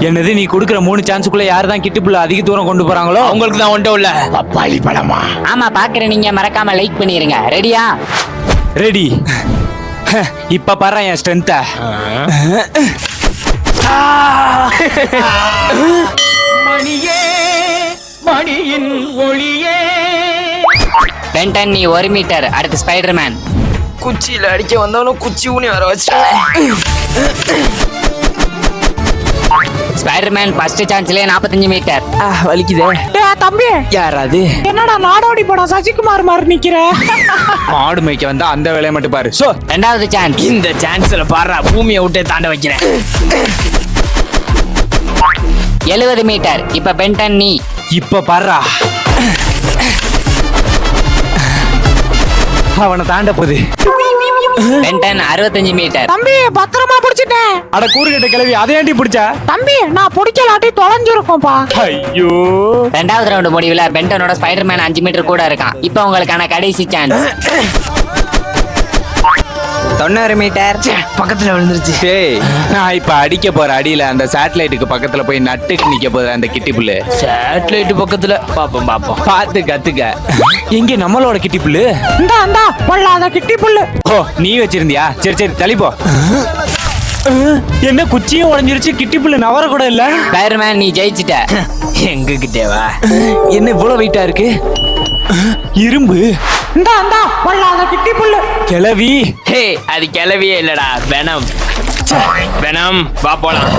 என்னது நீ கொடுக்குற 3 சான்ஸுக்குள்ள யார் தான் கிட்டி புள்ள அதிக தூரம் கொண்டு போறாங்களோ அவங்களுக்கு தான் ஒன்றும் இல்ல. பப்பாளி பழமா? ஆமா பாக்குற நீங்க மறக்காம லைக் பண்ணிருங்க. ரெடியா? ரெடி. இப்ப பாரு என் ஸ்ட்ரென்த்த. மணியே மணியின் ஒளியே. பென்டன் நீ 1 மீட்டர். அடுத்து ஸ்பைடர்மேன். குச்சியில அடிக்க வந்தவனும் குச்சி ஊனி வர வச்சிட்டேன். ஸ்பைடர்மேன் ஃபர்ஸ்ட் சான்ஸ்லயே 45 மீட்டர். வலிக்குதே. தம்பி யாராது? என்னடா நாடோடி படம் சசிகுமார் மாதிரி நிக்கிற? மாடு மேய்க்க வந்தா அந்த வேலையை மட்டும் பாரு. சோ ரெண்டாவது சான்ஸ். இந்த சான்ஸ்ல பாரு, பூமியை விட்டே தாண்ட வைக்கிறேன். 70 மீட்டர். இப்ப பென்டன் நீ. இப்ப பாரு. அவனை தாண்ட போகுது. பென்டன் 65 மீட்டர். தம்பி பத்திரமா புடிச்சிட்டேன். அட கூறுகட்ட கிளவி, அதை ஏன்டி பிடிச்சா? தம்பி நான் புடிக்கலாட்டி தொலைஞ்சிருக்கோம்பா. ஐயோ. ரெண்டாவது ரவுண்ட் முடிவுல பென்டனோட ஸ்பைடர்மேன் 5 மீட்டர் கூட இருக்கான். இப்போ உங்களுக்கான கடைசி சான்ஸ். 90 மீட்டர். பக்கத்துல விழுந்துருச்சு. டேய், நான் இப்ப அடிக்க போற அடியில அந்த சேட்டலைட்டுக்கு பக்கத்துல போய் நட்டுக்கு நிக்க போற அந்த கிட்டி புல்லு. சேட்டலைட் பக்கத்துல. பாப்போம். பார்த்து கத்துக்க. எங்க நம்மளோட கிட்டி புல்லு? இந்தா பொல்லாத கிட்டி புல்லு. ஓ, நீ வச்சிருந்தியா? சரி தள்ளிப்போ. என்ன குச்சியும் உடைஞ்சிருச்சு, கிட்டி புல்லு நவர கூட இல்ல. ஸ்பைடர்மேன் நீ ஜெயிச்சிட்ட. எங்க கிட்டேவா? என்ன இவ்வளவு வெயிட்டா இருக்கு? இரும்பு. இந்தா பொல்லாத கிட்டி புல்லு. கிளவி. ஹே, அது கிளவியே இல்லடா, வெனம். வெனம், வா போலாம்.